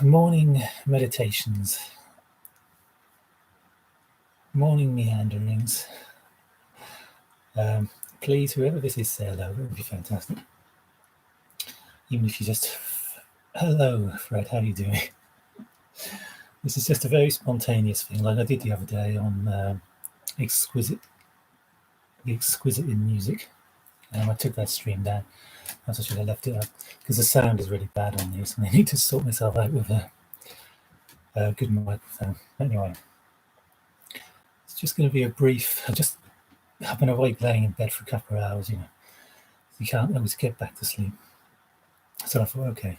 Morning meditations, morning meanderings. Please, whoever this is, say hello. It would be fantastic. Even if you just, hello, Fred, how are you doing? This is just a very spontaneous thing, like I did the other day on the exquisite in music. I took that stream down. I should have left it up because the sound is really bad on these, and I need to sort myself out with a good microphone. Anyway, it's just going to be a brief. I've been awake laying in bed for a couple of hours, you can't always get back to sleep. So I thought, okay,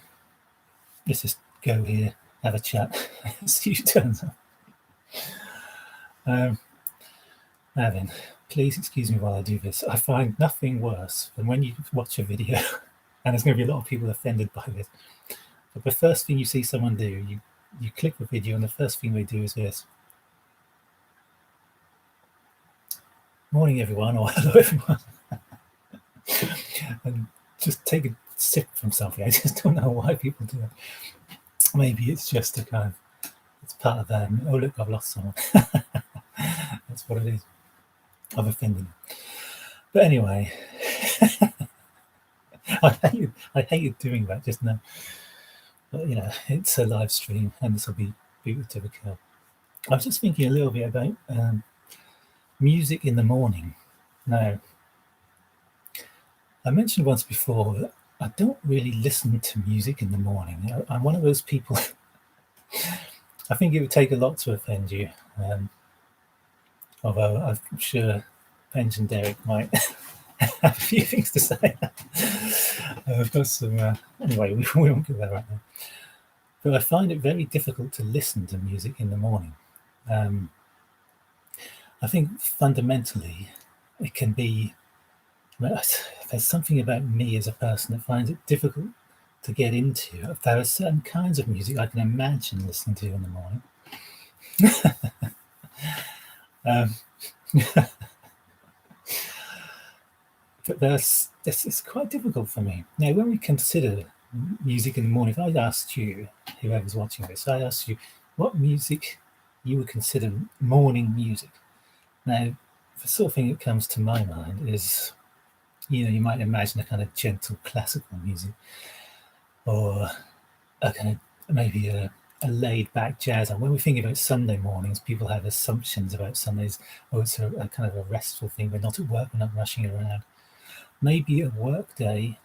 let's just go here, have a chat, see who turns up. Now then, please excuse me while I do this. I find nothing worse than when you watch a video, and there's going to be a lot of people offended by this, but the first thing you see someone do, you click the video and the first thing they do is this. Morning everyone, or hello everyone. And just take a sip from something. I just don't know why people do it. Maybe it's just a kind of, it's part of that. Oh look, I've lost someone. That's what it is. I've offended them. But anyway, I hated doing that just now. But it's a live stream and this will be booted to the kill. I was just thinking a little bit about music in the morning. Now, I mentioned once before that I don't really listen to music in the morning. I'm one of those people, I think it would take a lot to offend you. Although I'm sure Benj and Derek might have a few things to say. I've got some, anyway, we won't get that right now. But I find it very difficult to listen to music in the morning. I think fundamentally it can be, there's something about me as a person that finds it difficult to get into. There are certain kinds of music I can imagine listening to in the morning. But it's quite difficult for me. Now, when we consider music in the morning, if I asked you, whoever's watching this, I asked you what music you would consider morning music. Now, the sort of thing that comes to my mind is, you might imagine a kind of gentle classical music, or a kind of maybe a laid-back jazz. And when we think about Sunday mornings, people have assumptions about Sundays. Oh, it's a kind of a restful thing. We're not at work. We're not rushing around. Maybe a work day,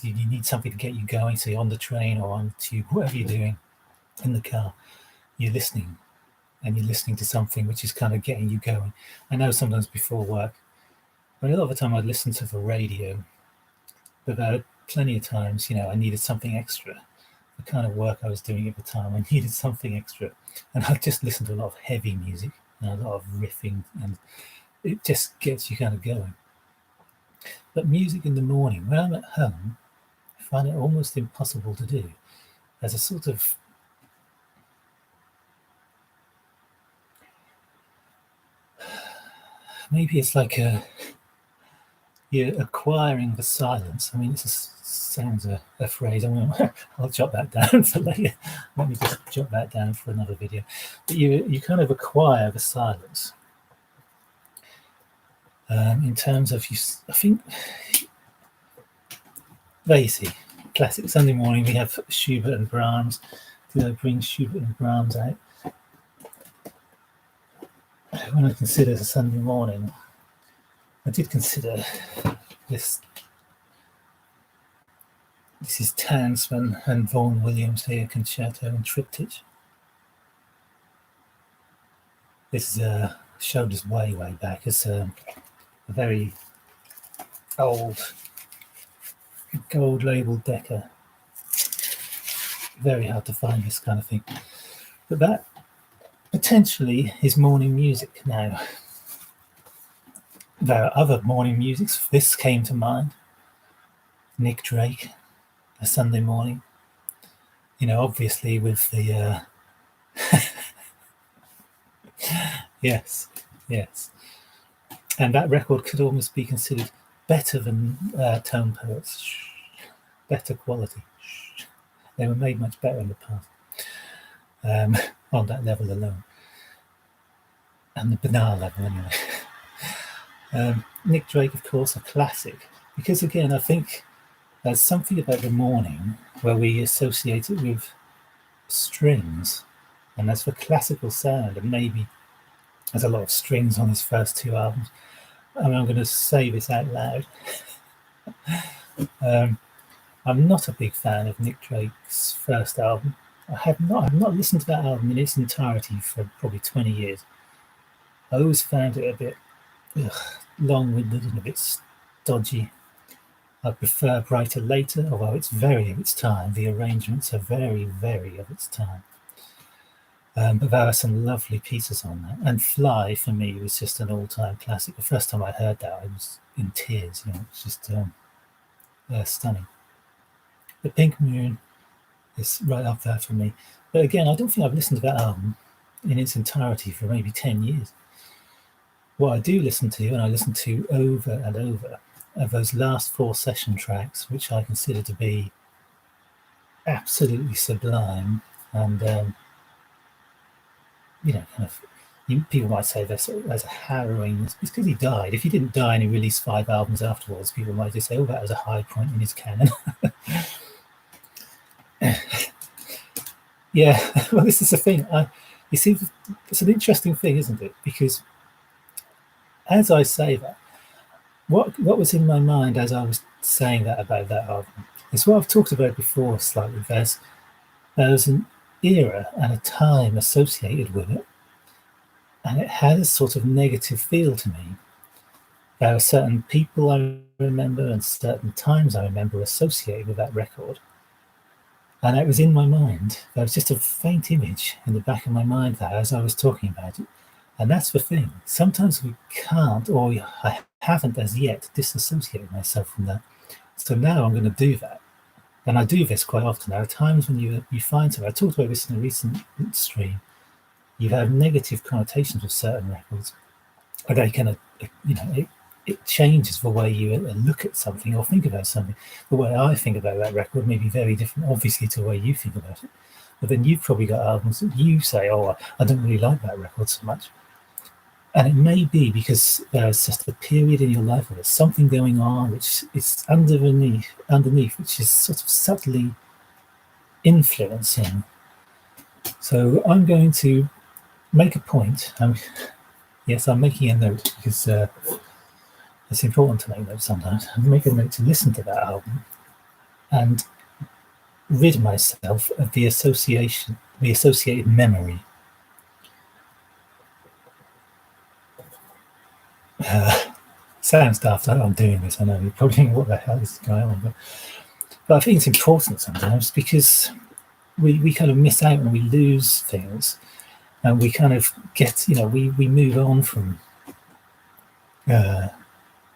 you need something to get you going. So you're on the train or on the tube, whatever you're doing in the car, you're listening. And you're listening to something which is kind of getting you going. I know sometimes before work, but a lot of the time I'd listen to the radio. But there are plenty of times, I needed something extra. The kind of work I was doing at the time, I needed something extra. And I'd just listen to a lot of heavy music and a lot of riffing, and it just gets you kind of going. But music in the morning, when I'm at home, I find it almost impossible to do. There's a sort of, maybe it's like you're acquiring the silence. I mean, it sounds a phrase. I'll jot that down for later. Let me just jot that down for another video. But you kind of acquire the silence. In terms of, I think, there you see, classic Sunday morning, we have Schubert and Brahms. Did I bring Schubert and Brahms out? When I consider the Sunday morning, I did consider this. This is Tansman and Vaughan Williams here, concerto and triptych. This showed us way back. It's a very old gold label Decca. Very hard to find this kind of thing. But that potentially is morning music. Now, there are other morning musics. This came to mind. Nick Drake, A Sunday Morning. Obviously with the... Yes. And that record could almost be considered better than Tone Poets. Better quality. They were made much better in the past, on that level alone, and the banal level anyway. Nick Drake, of course, a classic, because again, I think there's something about the morning where we associate it with strings, and that's for classical sound, and maybe there's a lot of strings on his first two albums. I mean, I'm going to say this out loud. I'm not a big fan of Nick Drake's first album. I've not listened to that album in its entirety for probably 20 years. I always found it a bit long-winded and a bit stodgy. I prefer Brighter Later, although it's very of its time. The arrangements are very, very of its time. But there are some lovely pieces on that. And Fly, for me, was just an all-time classic. The first time I heard that, I was in tears. It's just stunning. The Pink Moon is right up there for me. But again, I don't think I've listened to that album in its entirety for maybe 10 years. What I do listen to, and I listen to over and over, are those last 4 session tracks, which I consider to be absolutely sublime. And, kind of, people might say there's a harrowing, it's because he died. If he didn't die and he released 5 albums afterwards, people might just say, oh, that was a high point in his canon. Yeah, well, this is the thing. You see, it's an interesting thing, isn't it? Because as I say that, what was in my mind as I was saying that about that album is what I've talked about before slightly. There's an era and a time associated with it, and it had a sort of negative feel to me. There are certain people I remember and certain times I remember associated with that record. And it was in my mind. There was just a faint image in the back of my mind there as I was talking about it. And that's the thing. Sometimes we can't, or I haven't as yet disassociated myself from that. So now I'm going to do that. And I do this quite often. There are times when you find something. I talked about this in a recent stream. You have negative connotations with certain records. And they kind of, it changes the way you look at something or think about something. The way I think about that record may be very different, obviously, to the way you think about it. But then you've probably got albums that you say, oh, I don't really like that record so much. And it may be because there's just a period in your life where there's something going on which is underneath, which is sort of subtly influencing. So I'm going to make a point. Yes, I'm making a note because it's important to make notes sometimes. I'm making a note to listen to that album and rid myself of the associated memory. Sounds daft. I'm doing this. I know you're probably thinking, what the hell is going on? But I think it's important sometimes because we kind of miss out and we lose things, and we kind of get, we move on from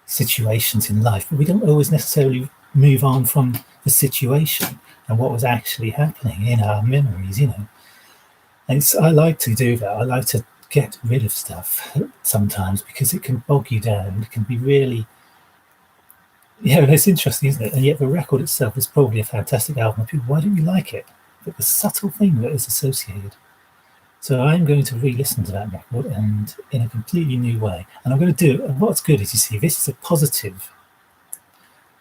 situations in life, but we don't always necessarily move on from the situation and what was actually happening in our memories, And I like to do that. I like to get rid of stuff sometimes because it can bog you down. It can be really, it's interesting, isn't it? And yet the record itself is probably a fantastic album. People, why don't you like it? But the subtle thing that is associated. So I'm going to re-listen to that record and in a completely new way. And I'm going to do it. And what's good is, you see, this is a positive.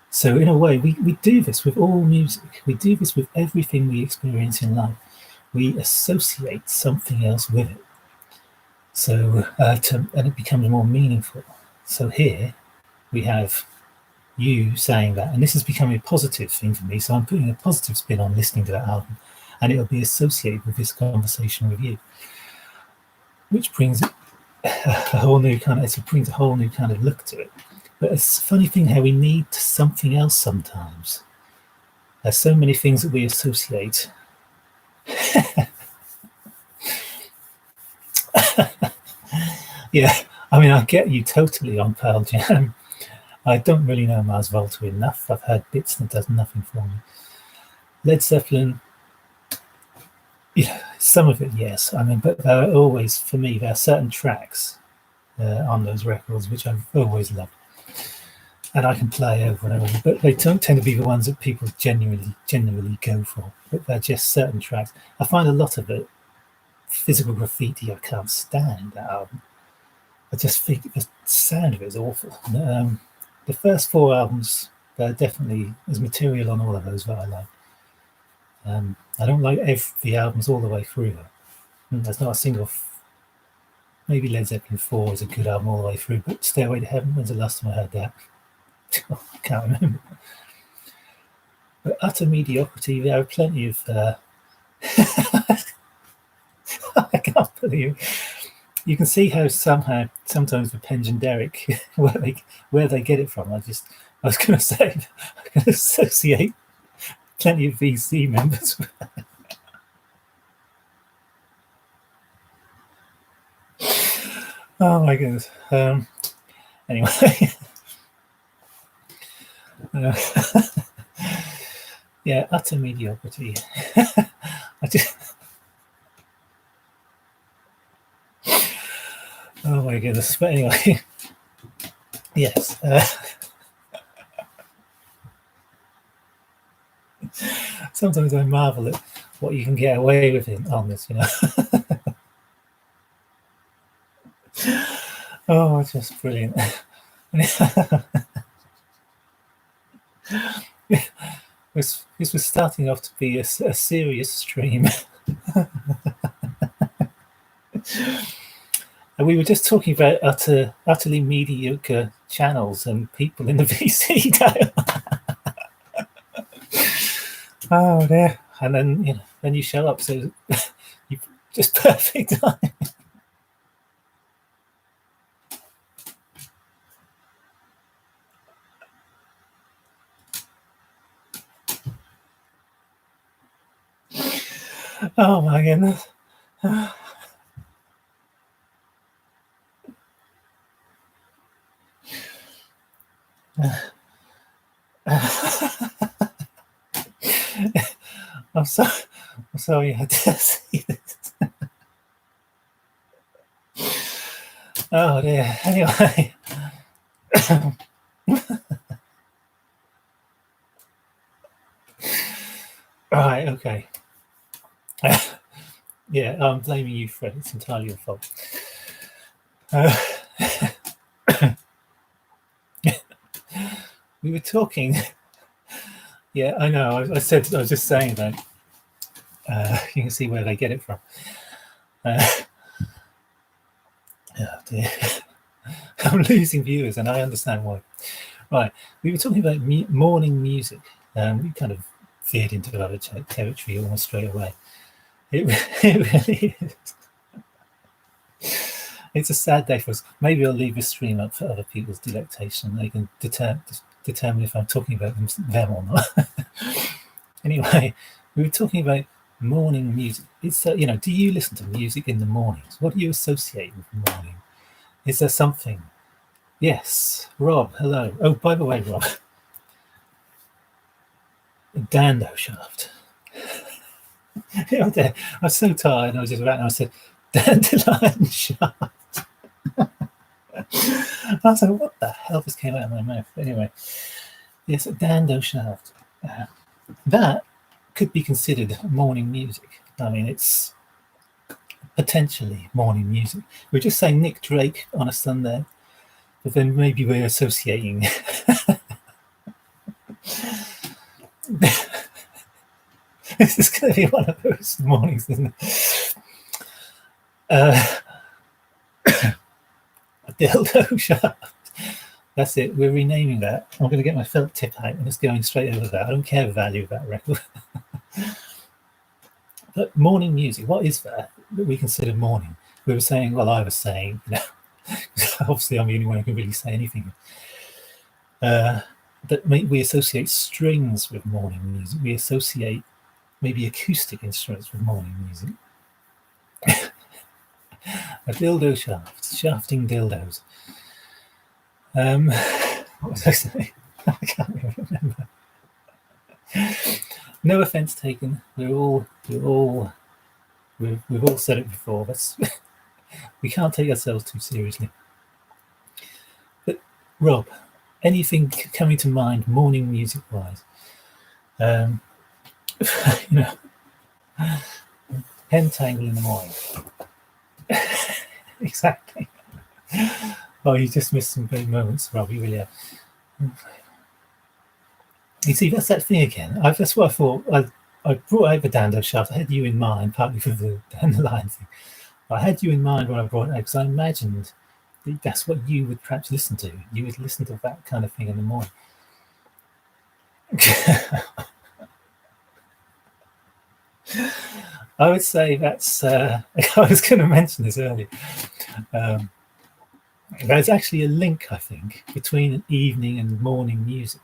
So in a way, we do this with all music. We do this with everything we experience in life. We associate something else with it. So, and it becomes more meaningful. So here we have you saying that, and this is becoming a positive thing for me. So I'm putting a positive spin on listening to that album, and it'll be associated with this conversation with you, which brings a whole new kind of look to it. But it's a funny thing how we need something else sometimes. There's so many things that we associate. Yeah, I mean, I get you totally on Pearl Jam. I don't really know Mars Volta enough. I've heard bits and it does nothing for me. Led Zeppelin, some of it, yes. I mean, but there are always, for me, there are certain tracks on those records which I've always loved. and I can play over and over, but they don't tend to be the ones that people genuinely go for. But they're just certain tracks. I find a lot of it physical graffiti. I can't stand that album. I just think the sound of it is awful. The first four albums, definitely there's material on all of those that I like. I don't like the albums all the way through though. There's not a single. Maybe Led Zeppelin 4 is a good album all the way through, but Stairway to Heaven, when's the last time I heard that? I can't remember. But utter mediocrity, there are plenty of. I can't believe you can see how sometimes with Penge and Derek where they get it from. I was going to say I can associate plenty of VC members. Oh my goodness. Anyway. Yeah, utter mediocrity. Oh my goodness. But anyway, yes. Sometimes I marvel at what you can get away with on this, Oh, it's just brilliant. This was starting off to be a serious stream. And we were just talking about utterly mediocre channels and people in the VC dial. Oh dear. And then then you show up, so you just perfect time. Oh my goodness. I'm sorry I had to see this. Oh dear. Anyway. Right, okay. Yeah, I'm blaming you, Fred. It's entirely your fault. We were talking. Yeah, I know. I was just saying that. You can see where they get it from. Oh dear. I'm losing viewers, and I understand why. Right, we were talking about morning music. We kind of veered into other territory almost straight away. It really is. It's a sad day for us. Maybe I'll leave the stream up for other people's delectation. They can determine if I'm talking about them or not. Anyway, we were talking about morning music. It's do you listen to music in the mornings? What do you associate with the morning? Is there something? Yes, Rob. Hello. Oh, by the way, Rob. Dando shaft. I was so tired. I was just ranting. I said, dandelion shaft. I was like, what the hell just came out of my mouth? Anyway, yes, Dando shaft. That could be considered morning music. I mean, it's potentially morning music. We're just saying Nick Drake on a Sunday, but then maybe we're associating. This is going to be one of those mornings, isn't it? A dildo shaft. That's it. We're renaming that. I'm going to get my felt tip out and it's going straight over that. I don't care the value of that record. But morning music, what is that we consider morning? We were saying, well, I was saying, obviously I'm the only one who can really say anything. That we associate strings with morning music. We associate maybe acoustic instruments with morning music. A dildo shaft, shafting dildos. What was I saying? I can't even remember. No offense taken. We've all said it before. We can't take ourselves too seriously. But Rob, anything coming to mind morning music wise? You know, Pentangle in the morning. Exactly. Oh, you just missed some great moments, Rob. You really have. You see, that's that thing again. That's what I thought. I brought over Dando Shaft. I had you in mind, partly for the dandelion thing. I had you in mind when I brought it out because I imagined that that's what you would perhaps listen to. You would listen to that kind of thing in the morning. I would say that's. I was going to mention this earlier. There's actually a link, I think, between evening and morning music.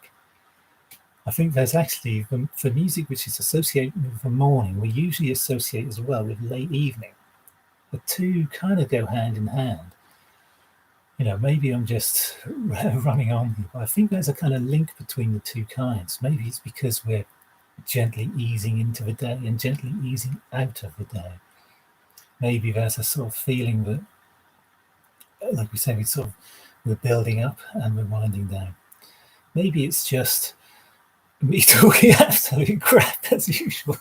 I think there's actually, for music which is associated with the morning, we usually associate as well with late evening. The two kind of go hand in hand. You know, maybe I'm just running on, but I think there's a kind of link between the two kinds. Maybe it's because we're gently easing into the day and gently easing out of the day. Maybe there's a sort of feeling that, like we say, we're building up and we're winding down. Maybe it's just me talking absolute crap as usual.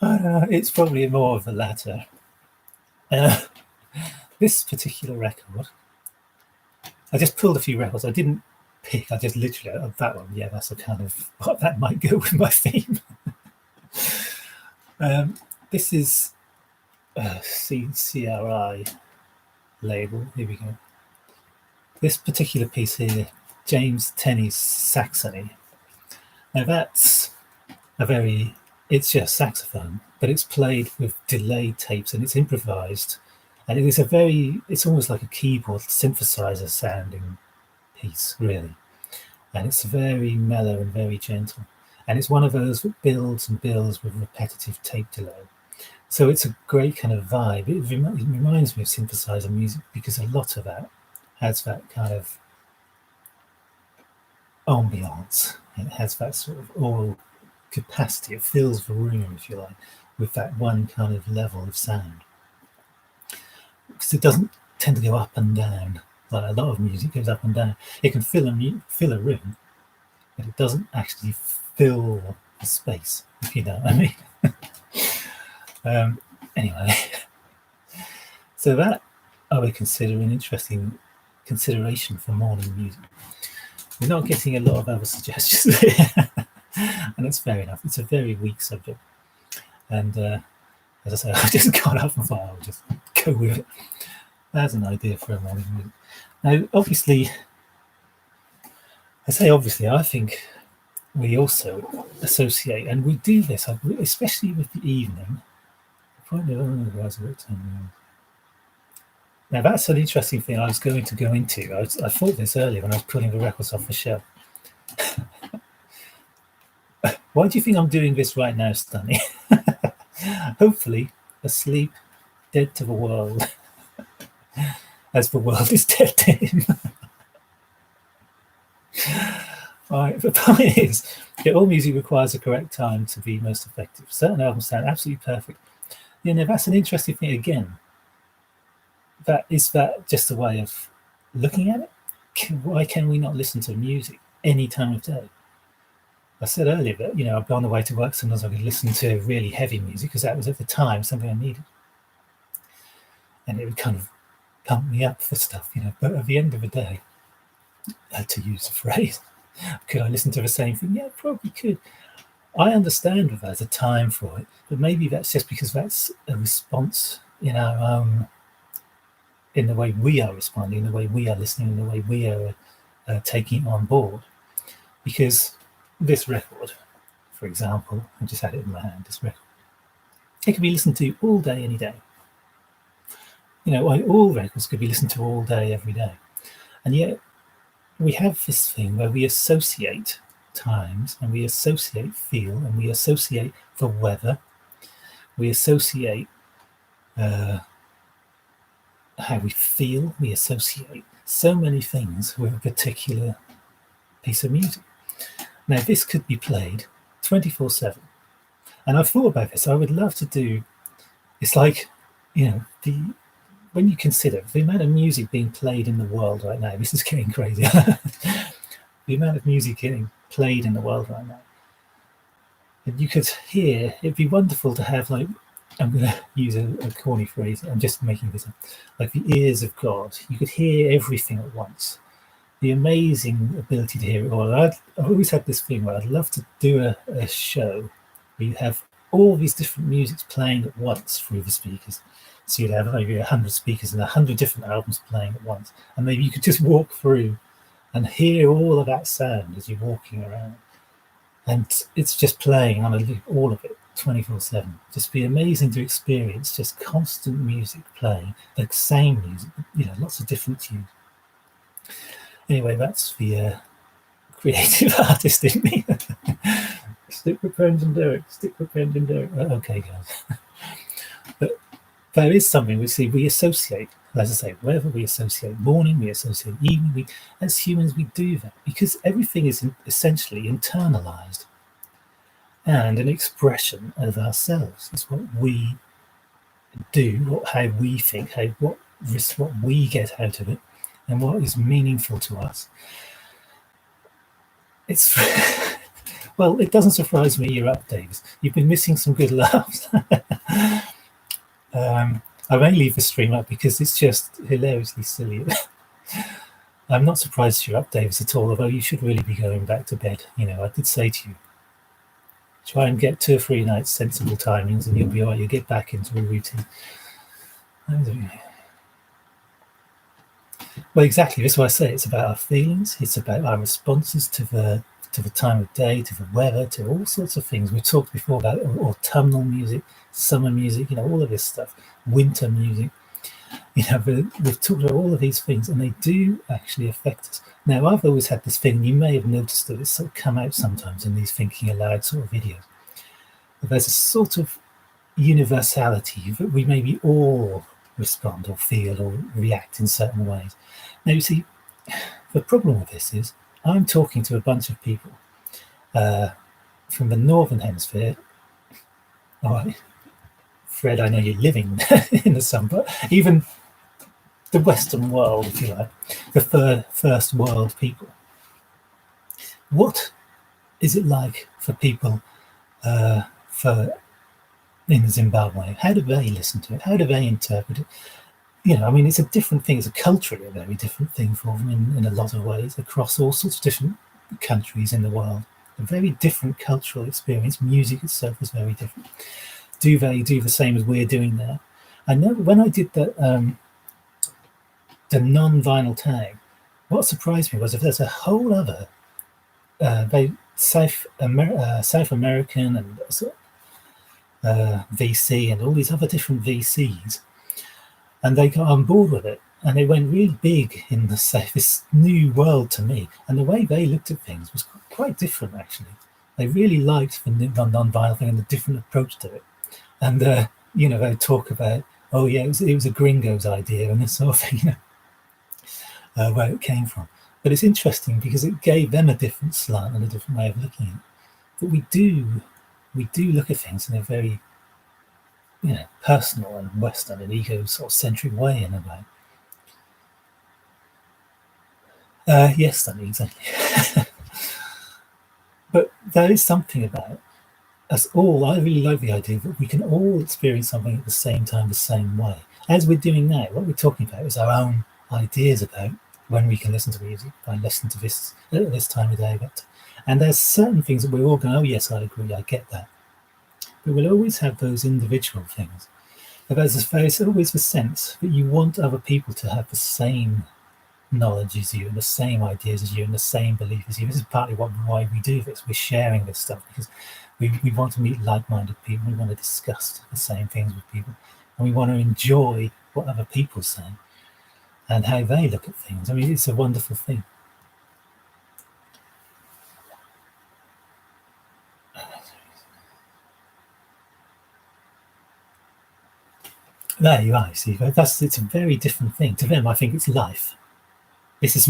It's probably more of the latter. This particular record, I just pulled a few records. I didn't pick. I just literally that one. Yeah, that's a kind of that might go with my theme. This is CRI label. Here we go. This particular piece here, James Tenney's Saxony. Now that's it's just saxophone, but it's played with delayed tapes and it's improvised. And it's almost like a keyboard synthesizer sounding piece, really. And it's very mellow and very gentle. And it's one of those that builds and builds with repetitive tape delay. So it's a great kind of vibe. It reminds me of synthesizer music because a lot of that has that kind of ambiance. It has that sort of oral capacity. It fills the room, if you like, with that one kind of level of sound. Because it doesn't tend to go up and down like a lot of music goes up and down. It can fill a room, but it doesn't actually fill the space, if you know what I mean. Anyway, so that I would consider an interesting consideration for morning music. We're not getting a lot of other suggestions here, and that's fair enough. It's a very weak subject, and as I say, I just got up and thought I'll just go with it. That's an idea for a morning music. Now, obviously, I think we also associate, and we do this, especially with the evening. Now, that's an interesting thing I was going to go into. I thought this earlier when I was pulling the records off the shelf. Why do you think I'm doing this right now, Stunny? Hopefully, asleep, dead to the world, as the world is dead to him. All right, the point is that all music requires the correct time to be most effective. Certain albums sound absolutely perfect. You know, that's an interesting thing again. Is that just a way of looking at it? Why can we not listen to music any time of day? I said earlier that, you know, I've gone away to work, sometimes I could listen to really heavy music because that was at the time something I needed. And it would kind of pump me up for stuff, you know. But at the end of the day, to use a phrase, could I listen to the same thing? Yeah, probably could. I understand that there's a time for it, but maybe that's just because that's a response in our own, in the way we are responding, in the way we are listening, in the way we are taking it on board. Because this record, for example, I just had it in my hand, this record, it can be listened to all day, any day. You know, all records could be listened to all day, every day. And yet we have this thing where we associate times and we associate feel and we associate the weather. We associate how we feel. We associate so many things with a particular piece of music. Now, this could be played 24/7. And I've thought about this. I would love to do, it's like, you know, when you consider the amount of music being played in the world right now, this is getting crazy. The amount of music getting played in the world right now. And you could hear, it'd be wonderful to have, like, I'm going to use a corny phrase, I'm just making this up, like the ears of God. You could hear everything at once. The amazing ability to hear it all. I've always had this thing where I'd love to do a show where you have all these different musics playing at once through the speakers. So you'd have maybe 100 speakers and 100 different albums playing at once. And maybe you could just walk through and hear all of that sound as you're walking around. And it's just playing on a loop, all of it, 24/7. Just be amazing to experience just constant music playing, the same music, lots of different tunes. Anyway, that's the creative artist in me. Stick with Brendan Derrick, stick with Brendan Derrick. Okay, guys. But there is something we associate, as I say, wherever we associate morning, we associate evening. As humans, we do that because everything is essentially internalized and an expression of ourselves. It's what we do, how we think, what we get out of it, and what is meaningful to us. It's well, it doesn't surprise me you're up, Davis. You've been missing some good laughs. I may leave the stream up because it's just hilariously silly. I'm not surprised you're up, Davis, at all, although you should really be going back to bed. I did say to you, try and get 2 or 3 nights sensible timings and you'll be all right. You'll get back into a routine. Well, exactly. That's why I say it's about our feelings. It's about our responses to the time of day, to the weather, to all sorts of things. We've talked before about autumnal music, summer music, all of this stuff, winter music. We've talked about all of these things, and they do actually affect us. Now, I've always had this thing. You may have noticed that it's sort of come out sometimes in these thinking aloud sort of videos. But there's a sort of universality that we maybe all respond or feel or react in certain ways. Now, you see, the problem with this is I'm talking to a bunch of people from the Northern Hemisphere. All right, Fred, I know you're living in the sun, but even the Western world, if you like, the first world people. What is it like for people in Zimbabwe? How do they listen to it? How do they interpret it? It's a different thing. It's culturally a very different thing for them in a lot of ways across all sorts of different countries in the world. A very different cultural experience. Music itself is very different. Do they do the same as we're doing there? I know when I did the non-vinyl tag, what surprised me was if there's a whole other South American and VC and all these other different VCs, and they got on board with it, and they went really big in this new world to me. And the way they looked at things was quite different, actually. They really liked the non-vinyl thing and the different approach to it. And they talk about, oh yeah, it was a gringo's idea and this sort of thing, where it came from. But it's interesting because it gave them a different slant and a different way of looking at it. But we do look at things in a very, personal and Western and ego sort of centric way in a way. Yes, Danny, exactly. But there is something about us all. I really love the idea that we can all experience something at the same time, the same way. As we're doing now, what we're talking about is our own ideas about when we can listen to music, by listening to this at this time of day. And there's certain things that we're all going, oh yes, I agree, I get that. But we'll always have those individual things. But there's always the sense that you want other people to have the same knowledge as you and the same ideas as you and the same belief as you. This is partly why we do this. We're sharing this stuff because we want to meet like-minded people. We want to discuss the same things with people, and we want to enjoy what other people say and how they look at things. It's a wonderful thing. There you are. See, it's a very different thing to them. I think it's life. This is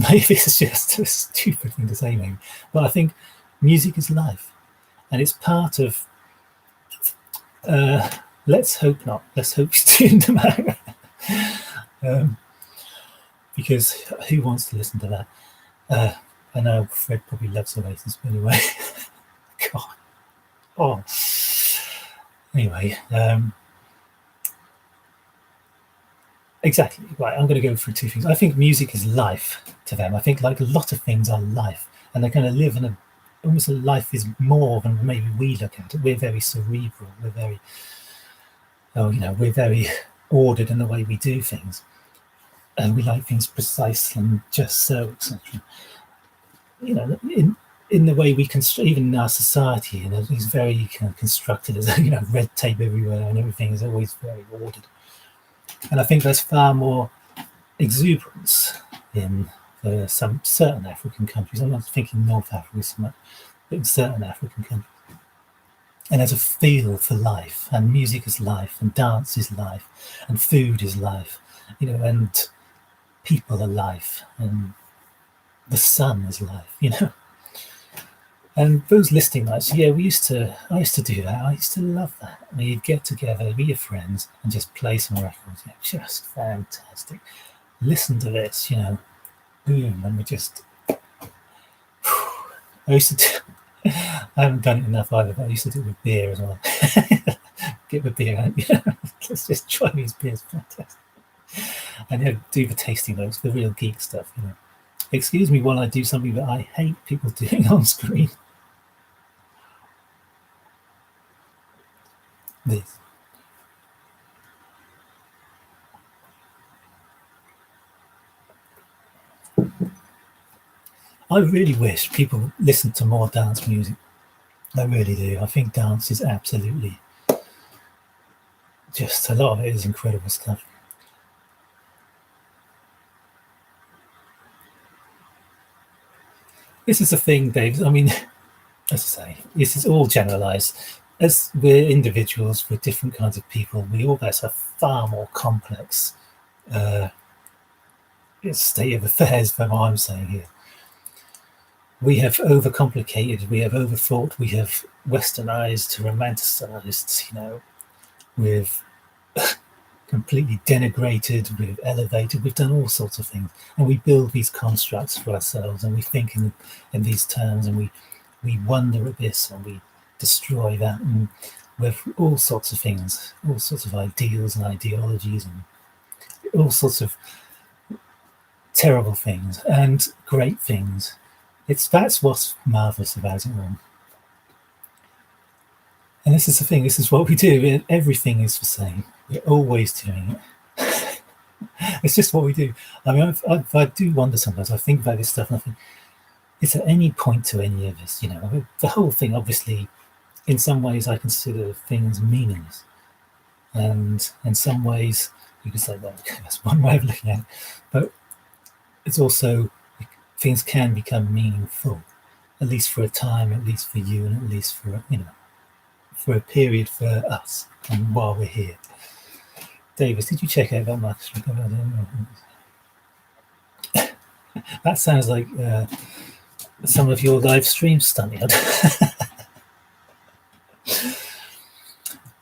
just a stupid thing to say, maybe, but I think music is life, and it's part of. Let's hope not. Let's hope you tuned them out. because who wants to listen to that? I know Fred probably loves Oasis, but anyway, God, oh, anyway, exactly right. I'm going to go through two things. I think music is life to them. I think like a lot of things are life, and they're going to live in a almost a life is more than maybe we look at it. We're very cerebral. We're very, we're very ordered in the way we do things, and we like things precise and just so, etc. In the way we construct, even in our society, it's very kind of constructed as red tape everywhere, and everything is always very ordered. And I think there's far more exuberance in some certain African countries. I'm not thinking North Africa so much, but in certain African countries. And there's a feel for life, and music is life, and dance is life, and food is life, and people are life, and the sun is life. And those listening nights, I used to do that. I used to love that. You'd get together with your friends and just play some records. Just fantastic. Listen to this, boom, and we just. I used to do. I haven't done it enough either, but I used to do it with beer as well. Get the beer out, let's just try these beers, fantastic. And do the tasting notes, the real geek stuff, Excuse me while I do something that I hate people doing on screen. This. I really wish people listened to more dance music. I really do. I think dance is absolutely just a lot of it is incredible stuff. This is the thing, Dave. I mean, as I say, this is all generalized. As we're individuals, we're different kinds of people. We all have a far more complex state of affairs than what I'm saying here. We have overcomplicated, we have overthought, we have westernized, romanticized, we've completely denigrated, we've elevated, we've done all sorts of things. And we build these constructs for ourselves, and we think in these terms, and we wonder at this, and we destroy that, and with all sorts of things, all sorts of ideals and ideologies, and all sorts of terrible things and great things. That's what's marvelous about it all. And this is the thing, this is what we do. Everything is the same. We're always doing it. It's just what we do. I mean, I do wonder sometimes, I think about this stuff and I think, is there any point to any of this? The whole thing, obviously, in some ways I consider things meaningless. And in some ways, you could say, well, that's one way of looking at it. But it's also, things can become meaningful, at least for a time, at least for you, and at least for, for a period for us, and while we're here. Davis, did you check out that Marcus? That sounds like some of your live streams, Stunning.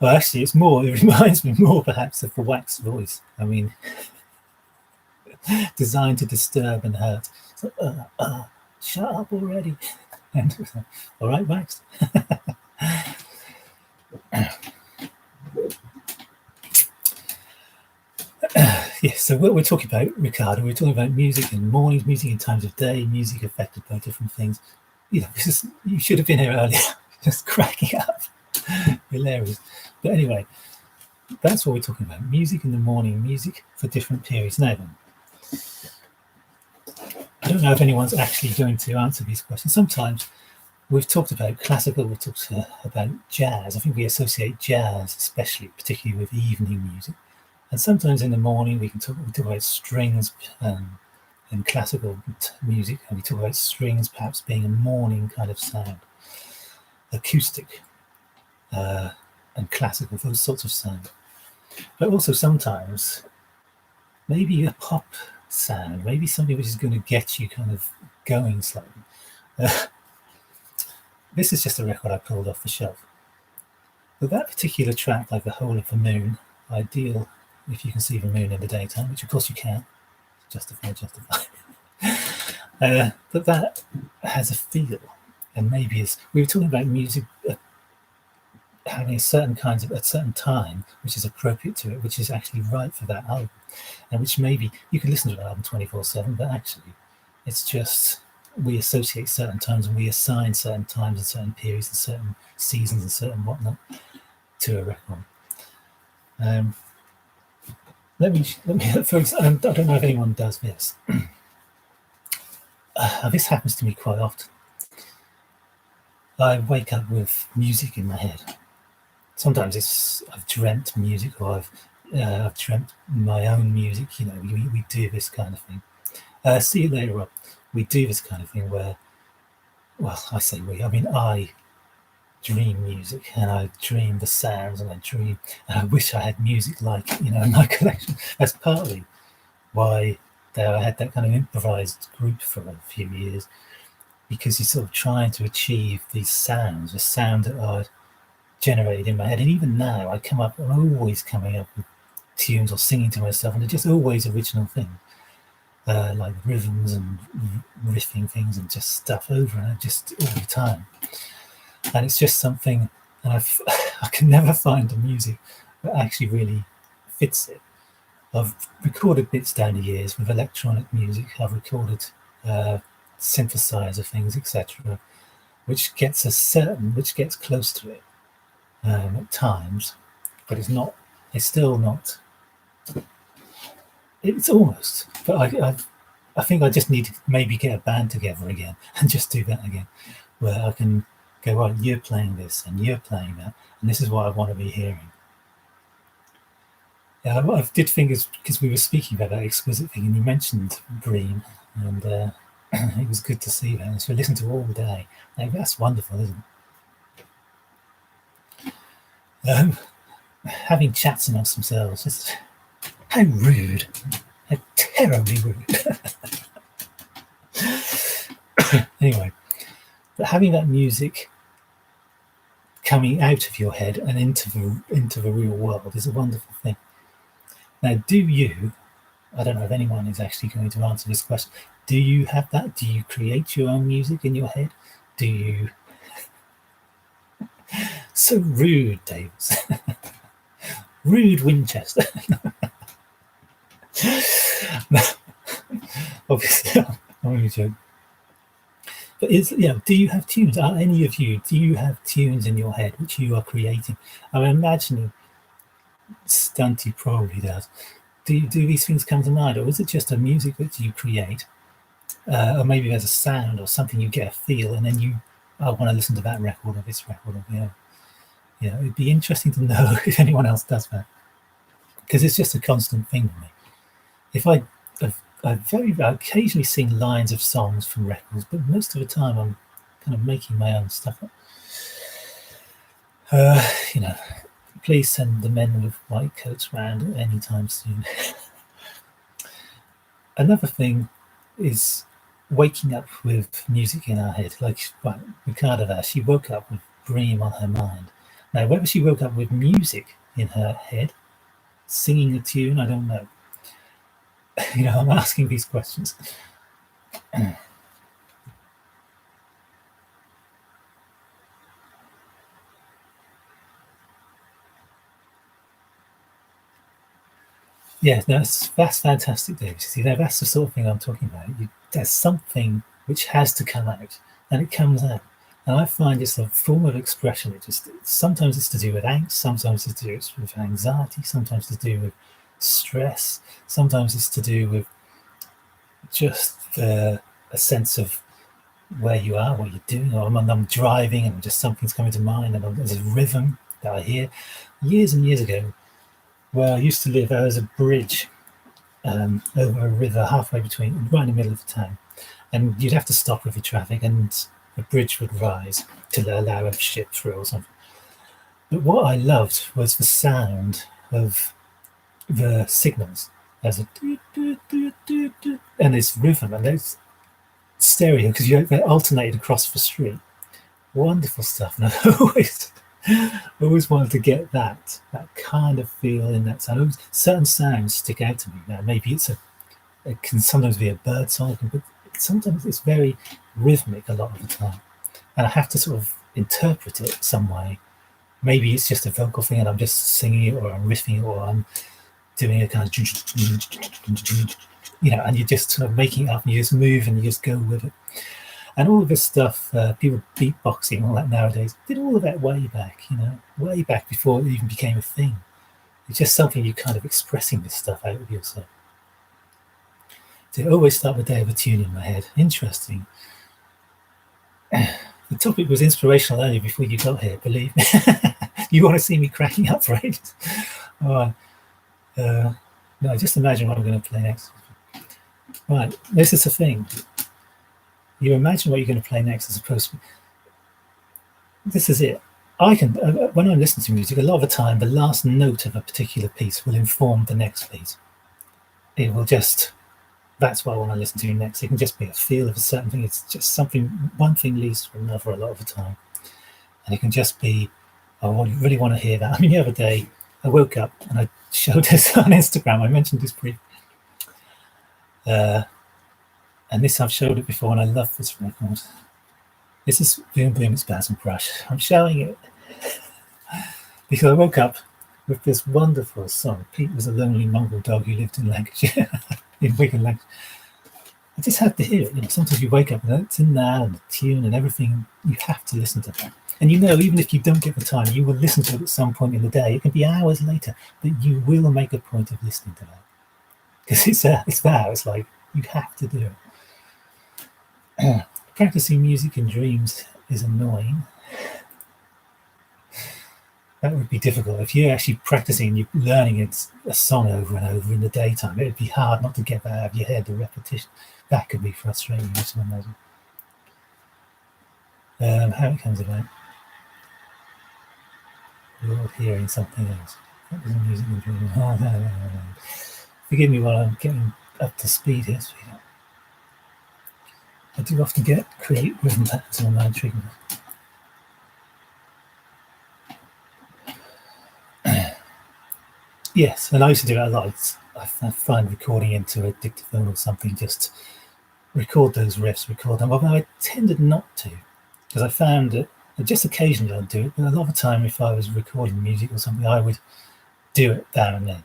Well, actually, it reminds me more perhaps of the Wax voice. I mean, designed to disturb and hurt. So, shut up already. And all right, Wax. Yes, so what we're talking about, Ricardo, we're talking about music in mornings, music in times of day, music affected by different things. You should have been here earlier, just cracking up. Hilarious. But anyway, that's what we're talking about. Music in the morning, music for different periods. Now then, I don't know if anyone's actually going to answer these questions. Sometimes we've talked about classical, we've talked about jazz. I think we associate jazz, especially, particularly with evening music. And sometimes in the morning we talk about strings and classical music, and we talk about strings perhaps being a morning kind of sound, acoustic and classical, those sorts of sound. But also sometimes maybe a pop sound, maybe something which is going to get you kind of going slightly. This is just a record I pulled off the shelf. But that particular track, like The Whole of the Moon, Ideal if you can see the moon in the daytime, which of course you can, justify. But that has a feel, and maybe as we were talking about music having a certain kinds of at certain time, which is appropriate to it, which is actually right for that album, and which maybe you can listen to an album 24/7, but actually, it's just we associate certain times and we assign certain times and certain periods and certain seasons and certain whatnot to a record. Let me. For example, I don't know if anyone does this. This happens to me quite often. I wake up with music in my head. Sometimes it's I've dreamt music, or I've dreamt my own music. You know, we do this kind of thing. See you later on. We do this kind of thing where, well, I say we. I mean, I dream music, and I dream the sounds, and I wish I had music like in my collection. That's partly why I had that kind of improvised group for a few years, because you're sort of trying to achieve these sounds, the sound that are generated in my head. And even now, I'm always coming up with tunes or singing to myself, and they're just always original things, like rhythms and riffing things and just stuff over and just all the time. And it's just something, and I can never find the music that actually really fits it. I've recorded bits down the years with electronic music. I've recorded synthesizer things, etc., which gets close to it at times, but it's not. It's still not. It's almost. But I think I just need to maybe get a band together again and just do that again, where I can go, right, you're playing this and you're playing that, and this is what I want to be hearing. Yeah, I did think because we were speaking about that exquisite thing, and you mentioned Bream, and it was good to see that. So I listened to all day. Now, that's wonderful, isn't it? Having chats amongst themselves, just how rude, how terribly rude. Anyway, but having that music coming out of your head and into the real world is a wonderful thing. Now, I don't know if anyone is actually going to answer this question, do you have that? Do you create your own music in your head? Do you... So rude, Davis. Rude Winchester. Obviously, I'm only joking. But do you have tunes? Are any of you, do you have tunes in your head which you are creating? I'm imagining Stunty probably does. Do these things come to mind, or is it just a music that you create? Or maybe there's a sound or something, you get a feel, and then I want to listen to that record or this record. It'd be interesting to know if anyone else does that, because it's just a constant thing for me. If I occasionally sing lines of songs from records, but most of the time I'm kind of making my own stuff up. Please send the men with white coats round anytime soon. Another thing is waking up with music in our head. Like Ricardo, she woke up with Bream on her mind. Now, whether she woke up with music in her head, singing a tune, I don't know. I'm asking these questions. Yeah, that's fantastic, David. See, that's the sort of thing I'm talking about. There's something which has to come out, and it comes out. And I find it's a form of expression. Sometimes it's to do with angst, sometimes it's to do with anxiety, sometimes it's to do with stress, sometimes it's to do with just a sense of where you are, what you're doing. Or I'm driving and just something's coming to mind, and there's a rhythm that I hear. Years and years ago, where I used to live, there was a bridge over a river right in the middle of the town, and you'd have to stop with your traffic, and the bridge would rise to allow a ship through or something. But what I loved was the sound of the signals. There's a and this rhythm, and there's stereo, because they alternated across the street. Wonderful stuff. And I always I always wanted to get that kind of feel in that sound. Certain sounds stick out to me. Now, maybe it can sometimes be a bird song, but sometimes it's very rhythmic a lot of the time, and I have to sort of interpret it some way. Maybe it's just a vocal thing, and I'm just singing it, or I'm riffing it, or I'm doing a kind of, and you're just sort of making it up, and you just move and you just go with it. And all of this stuff, people beatboxing, all that nowadays, did all of that way back, way back before it even became a thing. It's just something you kind of expressing this stuff out of yourself. So it always start with a day of a tune in my head. Interesting. The topic was inspirational earlier before you got here, believe me. You want to see me cracking up for ages? Oh, no, just imagine what I'm going to play next. Right, this is the thing. You imagine what you're going to play next as opposed to... This is it. I can, when I listen to music, a lot of the time, the last note of a particular piece will inform the next piece. It will just... That's what I want to listen to next. It can just be a feel of a certain thing. It's just something, one thing leads to another a lot of the time. And it can just be, I really want to hear that. I mean, the other day, I woke up and I showed this on Instagram. I mentioned this briefly. And this, I've showed it before, and I love this record. This is Boom Boom, It's Basil Brush. I'm showing it because I woke up with this wonderful song. Pete was a lonely mongrel dog who lived in Lancashire, in Wigan, Lancashire. I just had to hear it. Sometimes you wake up and it's in there, and the tune and everything. You have to listen to that. And even if you don't get the time, you will listen to it at some point in the day. It can be hours later, but you will make a point of listening to that. Because it's there. It's like, you have to do it. Practicing music in dreams is annoying. That would be difficult. If you're actually practicing and you're learning a song over and over in the daytime, it would be hard not to get that out of your head, the repetition. That could be frustrating, I can imagine. How it comes about. You're all hearing something else. Practicing music in dreams. Oh, no. Forgive me while I'm getting up to speed here, sweetheart. I do often create rhythm patterns in my mind treatment. Yes, and I used to do that a lot. I find recording into a dictaphone or something, just record those riffs, record them. Although I tended not to, because I found that just occasionally I'd do it, but a lot of the time if I was recording music or something, I would do it there and then.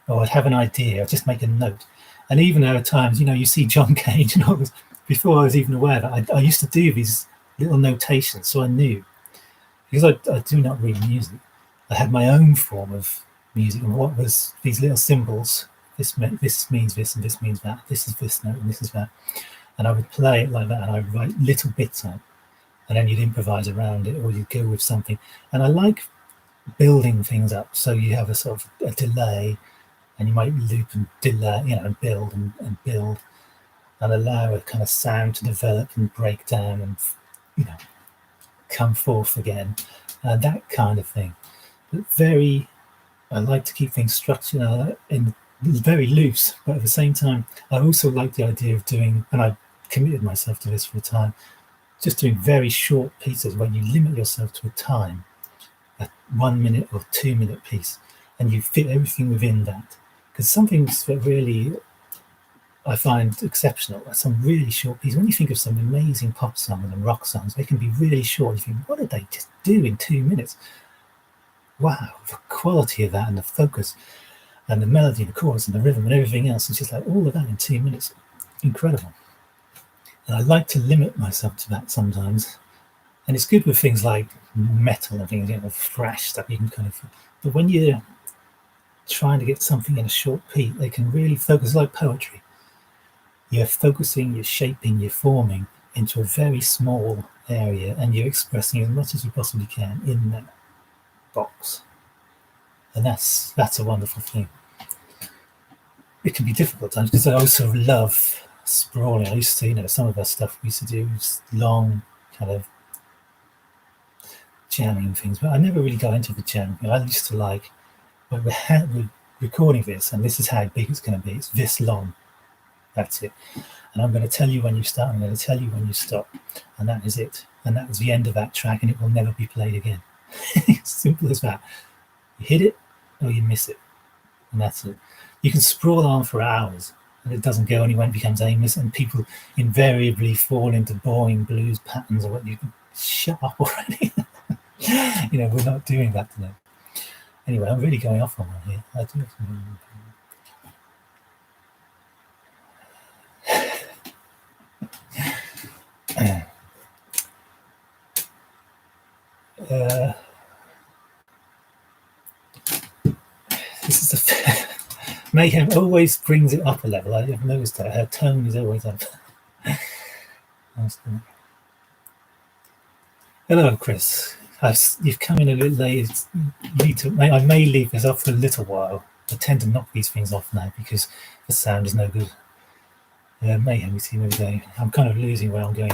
Or I'd have an idea, I'd just make a note. And even there are times, you see John Cage and all this, before I was even aware that I used to do these little notations, so I knew. Because I do not read music. I had my own form of music, and what was these little symbols. This means this, and this means that. This is this note, and this is that. And I would play it like that, and I'd write little bits out. And then you'd improvise around it, or you'd go with something. And I like building things up, so you have a sort of a delay, and you might loop and delay, and build and build. And allow a kind of sound to develop and break down and, come forth again. That kind of thing. But I like to keep things structured in very loose, but at the same time, I also like the idea of doing, and I committed myself to this for a time, just doing very short pieces where you limit yourself to a time, a 1 minute or 2 minute piece, and you fit everything within that. Because some things that really I find exceptional are some really short pieces. When you think of some amazing pop songs and rock songs, they can be really short. You think, what did they just do in 2 minutes? Wow, the quality of that and the focus and the melody and the chorus and the rhythm and everything else. It's just like all of that in 2 minutes. Incredible. And I like to limit myself to that sometimes. And it's good with things like metal and things, thrash stuff. You can but when you're trying to get something in a short piece, they can really focus, like poetry. You're focusing, you're shaping, you're forming into a very small area, and you're expressing as much as you possibly can in that box. And that's a wonderful thing. It can be difficult times because I also love sprawling. I used to, some of the stuff we used to do was long kind of jamming things, but I never really got into the jamming. I used to like, we're recording this, and this is how big it's going to be. It's this long. That's it. And I'm going to tell you when you start, I'm going to tell you when you stop. And that is it. And that was the end of that track, and it will never be played again. Simple as that. You hit it or you miss it, and that's it. You can sprawl on for hours and it doesn't go anywhere, it becomes aimless, and people invariably fall into boring blues patterns or what. You can shut up already. We're not doing that today. Anyway, I'm really going off on one here. I do. This is the Mayhem always brings it up a level. I've noticed that her tone is always up. Hello, Chris. You've come in a little late. I may leave this up for a little while. I tend to knock these things off now because the sound is no good. Mayhem, you see me today. I'm kind of losing where I'm going.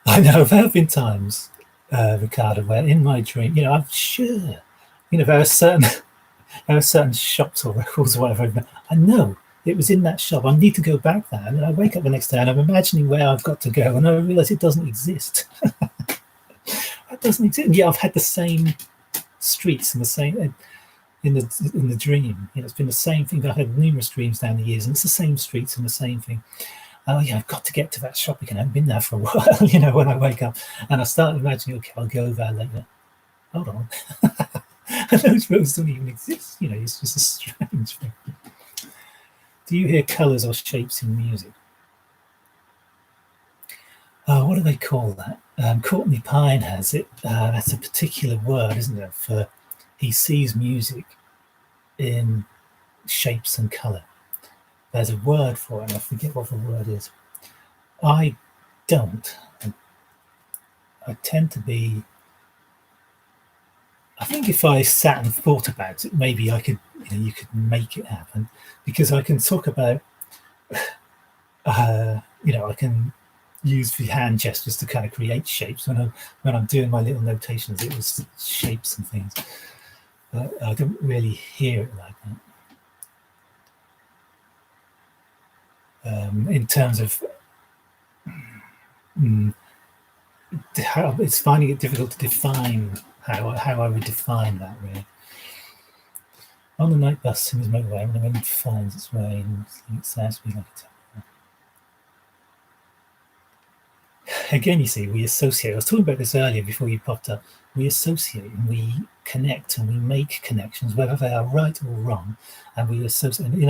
I know there have been times, Ricardo, where in my dream, I'm sure, there are certain shops or records or whatever. I know it was in that shop. I need to go back there, and I wake up the next day and I'm imagining where I've got to go, and I realise it doesn't exist. It doesn't exist. And I've had the same streets and the same in the dream. It's been the same thing. I've had numerous dreams down the years, and it's the same streets and the same thing. Oh yeah, I've got to get to that shop again. I haven't been there for a while, when I wake up and I start imagining, okay, I'll go there later. Hold on. And those roads don't even exist, it's just a strange thing. Do you hear colours or shapes in music? Oh, what do they call that? Courtney Pine has it. That's a particular word, isn't it? For he sees music in shapes and colour. There's a word for it, and I forget what the word is. I don't. I tend to be. I think if I sat and thought about it, maybe I could, you could make it happen, because I can talk about, I can use the hand gestures to kind of create shapes. When I'm doing my little notations, it was shapes and things. But I don't really hear it like that. In terms of it's finding it difficult to define how I would define that, really. On the night bus in his motorway, when the wind finds its way, it sounds to me like again, you see, we associate. I was talking about this earlier before you popped up. We associate and we connect and we make connections, whether they are right or wrong, and we associate. And we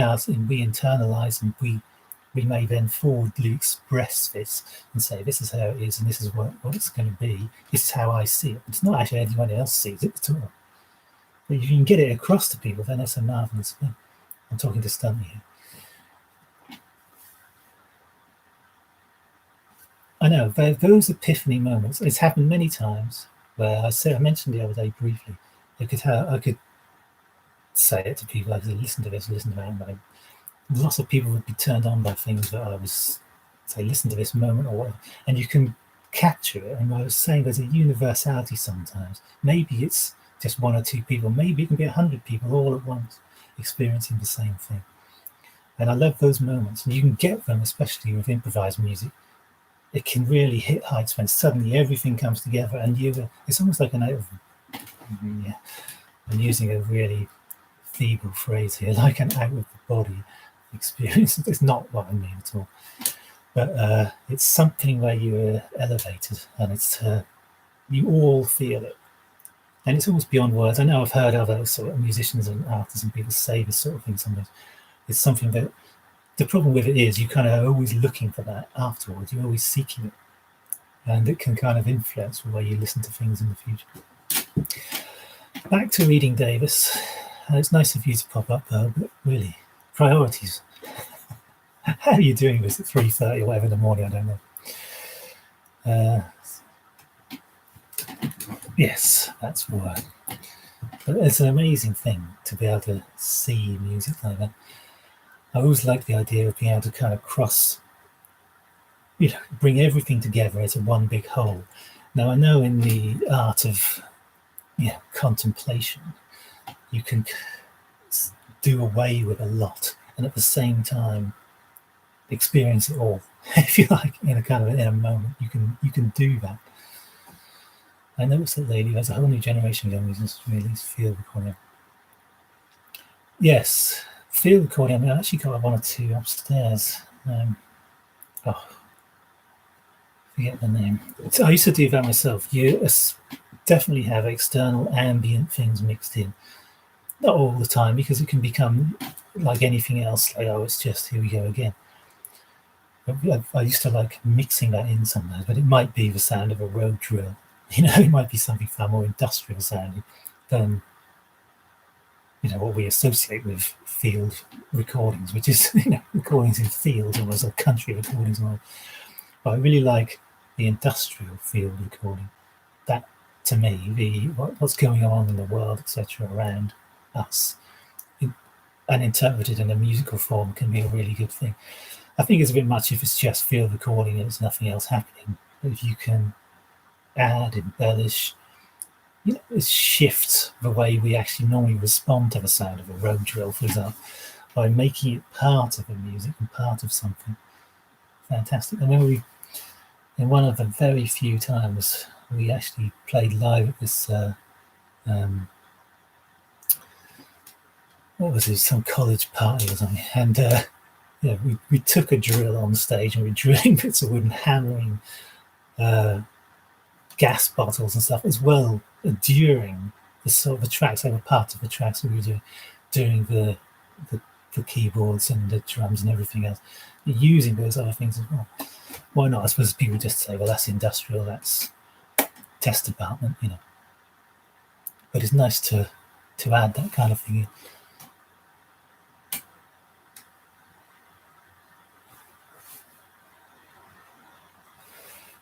internalize, and we may then forwardly express this and say, this is how it is, and this is what it's going to be. This is how I see it. It's not actually anyone else sees it at all. But if you can get it across to people, then that's a marvelous thing. I'm talking to Stunty here. I know, those epiphany moments, it's happened many times where I mentioned the other day briefly, I could say it to people, I could listen to this, listen to that, and lots of people would be turned on by things that I was, say, listen to this moment or whatever, and you can capture it. And I was saying there's a universality sometimes. Maybe it's just one or two people, maybe it can be 100 people all at once experiencing the same thing. And I love those moments, and you can get them, especially with improvised music. It can really hit heights when suddenly everything comes together, and it's almost like I'm using a really feeble phrase here, like an out of the body experience. It's not what I mean at all, but it's something where you're elevated, and it's you all feel it, and it's almost beyond words. I know I've heard other sort of musicians and artists and people say this sort of thing sometimes. It's something that the problem with it is you kind of are always looking for that afterwards. You're always seeking it, and it can kind of influence the way you listen to things in the future. Back to reading Davis. It's nice of you to pop up, but really, priorities. How are you doing this at 3:30 or whatever in the morning? I don't know. Yes, that's the word. But it's an amazing thing to be able to see music like that. I always like the idea of being able to kind of bring everything together as a one big whole. Now, I know in the art of contemplation, you can do away with a lot, and at the same time experience it all, if you like, in a kind of in a moment. You can do that. I noticed that lately there's a whole new generation of young musicians release field recording. Yes, field recording. I mean, I actually got one or two upstairs. Oh, forget the name. So I used to do that myself. You definitely have external ambient things mixed in. Not all the time, because it can become like anything else, like, oh, it's just here we go again. I used to like mixing that in sometimes, but it might be the sound of a road drill. It might be something far more industrial sounding than what we associate with field recordings, which is recordings in fields, almost like country recordings. But I really like the industrial field recording. That, to me, what's going on in the world, etc., around us, and interpreted in a musical form can be a really good thing. I think it's a bit much if it's just field recording and there's nothing else happening. But if you can add, embellish, it shifts the way we actually normally respond to the sound of a road drill, for example, by making it part of the music and part of something. Fantastic. I remember in one of the very few times we actually played live at this, what was it, some college party or something, and we took a drill on stage and we were drilling bits of wood and hammering gas bottles and stuff as well during the sort of the tracks. They were part of the tracks we were doing the keyboards and the drums and everything else, using those other things as well. Why not? I suppose people just say, well, that's industrial, that's test department, But it's nice to add that kind of thing in.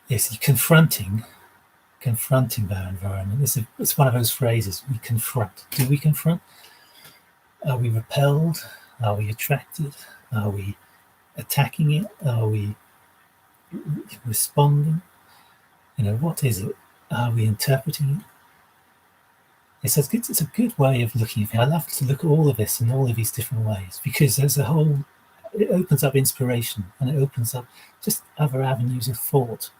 Yes, you're confronting our environment. It's one of those phrases. We confront. Do we confront? Are we repelled? Are we attracted? Are we attacking it? Are we responding? What is it? Are we interpreting it? It's a good way of looking at it. I love to look at all of this in all of these different ways, because there's it opens up inspiration and it opens up just other avenues of thought,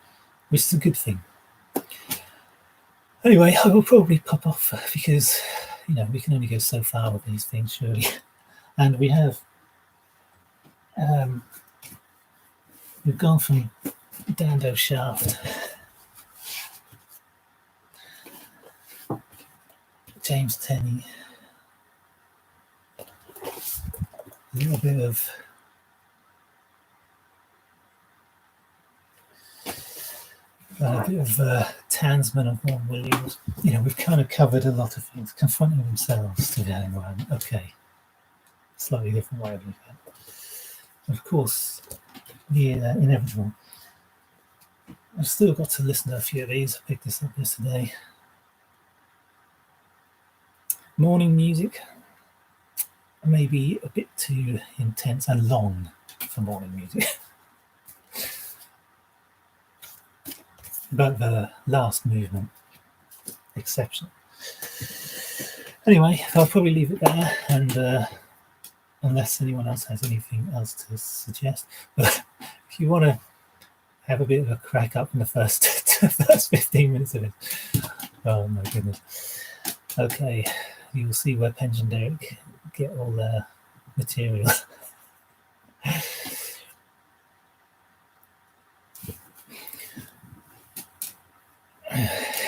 which is a good thing. Anyway, I will probably pop off because, we can only go so far with these things, surely. And we have, we've gone from Dando Shaft, James Tenney, a little bit of Tansman and Vaughan Williams. We've kind of covered a lot of things. Confronting themselves to the environment. Okay, slightly different way of looking at it. Of course, the inevitable. I've still got to listen to a few of these. I picked this up yesterday. Morning music, maybe a bit too intense and long for morning music. But the last movement, exceptional. Anyway, I'll probably leave it there, and unless anyone else has anything else to suggest. But if you want to have a bit of a crack up in the first 15 minutes of it, oh my goodness. Okay, you'll see where Penj and Derek get all their material.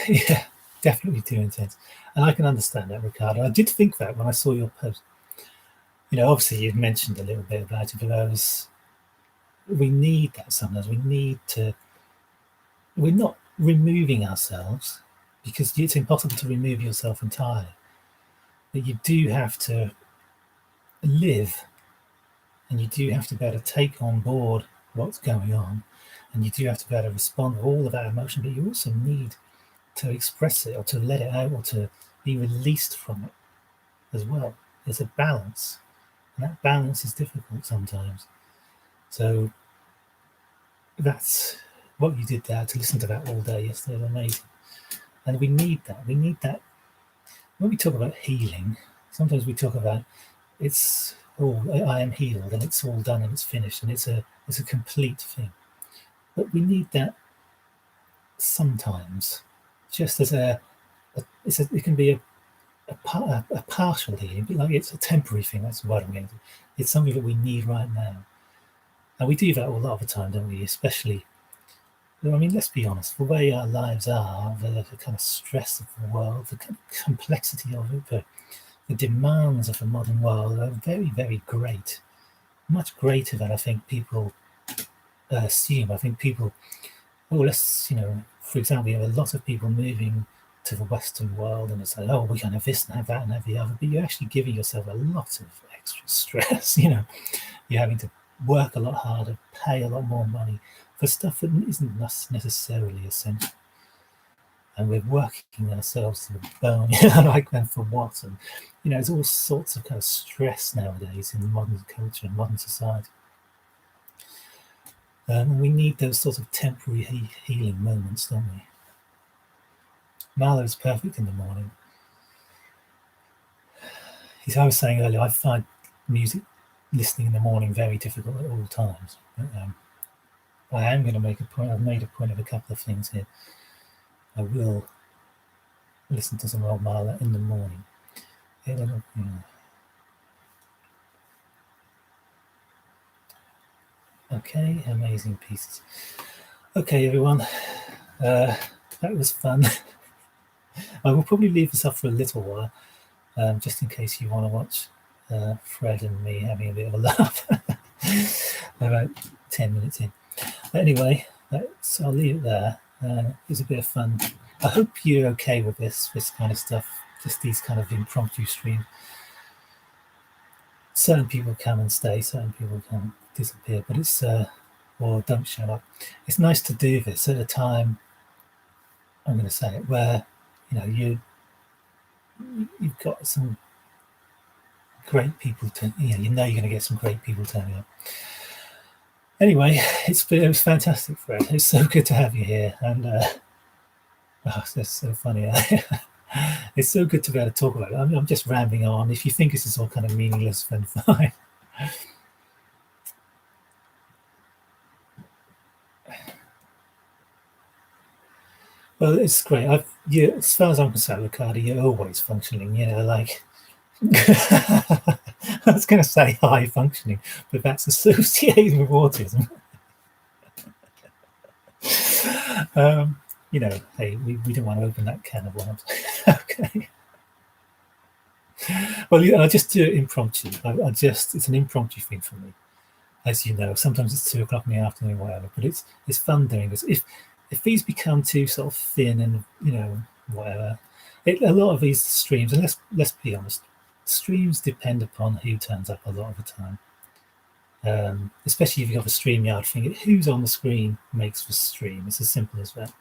Yeah, definitely too intense. And I can understand that, Ricardo. I did think that when I saw your post. Obviously you've mentioned a little bit about it, but we need that sometimes. We're not removing ourselves, because it's impossible to remove yourself entirely. But you do have to live, and you do have to be able to take on board what's going on, and you do have to be able to respond to all of that emotion, but you also need to express it or to let it out or to be released from it as well. There's a balance, and that balance is difficult sometimes. So that's what you did there. To listen to that all day yesterday was amazing. And we need that. We need that. When we talk about healing, sometimes we talk about I am healed and it's all done and it's finished and it's a It's a complete thing. But we need that sometimes, just as it can be a partial healing, like it's a temporary thing. That's what I'm getting to. It's something that we need right now, and we do that a lot of the time, don't we? Especially, I mean, let's be honest. The way our lives are, the kind of stress of the world, the kind of complexity of it, the demands of the modern world are very, very great. Much greater than I think people assume. I think people, oh, for example, you have a lot of people moving to the Western world and it's like, oh, we can have this and have that and have the other, but you're actually giving yourself a lot of extra stress. You're having to work a lot harder, pay a lot more money for stuff that isn't necessarily essential. And we're working ourselves to the bone, like, and for what? And, there's all sorts of kind of stress nowadays in modern culture and modern society. And we need those sort of temporary healing moments, don't we? Marlowe's perfect in the morning. As I was saying earlier, I find music listening in the morning very difficult at all times. But, I am going to make a point. I've made a point of a couple of things here. I will listen to some old Marlowe in the morning. Okay, amazing pieces. Okay, everyone, that was fun. I will probably leave this up for a little while, just in case you want to watch Fred and me having a bit of a laugh. About 10 minutes in. But anyway, I'll leave it there. It was a bit of fun. I hope you're okay with this kind of stuff, just these kind of impromptu streams. Certain people come and stay, certain people can disappear, but it's or don't show up. It's nice to do this at a time, I'm going to say it, where you've got some great people you're going to get some great people turning up. Anyway, it was fantastic, Fred. It's so good to have you here, and that's so funny. It's so good to be able to talk about it. I'm just rambling on. If you think this is all kind of meaningless, then fine. Well, it's great. As far as I'm concerned, Ricardo, you're always functioning. Like I was going to say high functioning, but that's associated with autism. Hey, we don't want to open that can of worms. Okay. Well, I just do it impromptu. It's an impromptu thing for me. As you know, sometimes it's 2 o'clock in the afternoon, whatever. But it's fun doing this. If these become too sort of thin and whatever, a lot of these streams, and let's be honest, streams depend upon who turns up a lot of the time. Especially if you have a StreamYard thing, who's on the screen makes the stream. It's as simple as that.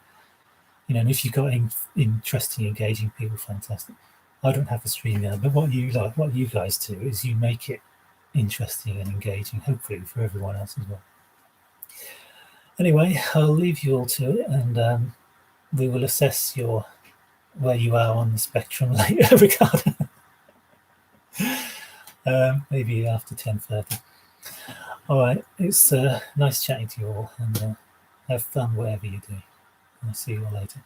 And if you've got interesting, engaging people, fantastic. I don't have a StreamYard, but what you guys do is you make it interesting and engaging, hopefully for everyone else as well. Anyway, I'll leave you all to it, and we will assess where you are on the spectrum later, Ricardo. Maybe after 10:30. All right, it's nice chatting to you all, and have fun whatever you do. I'll see you all later.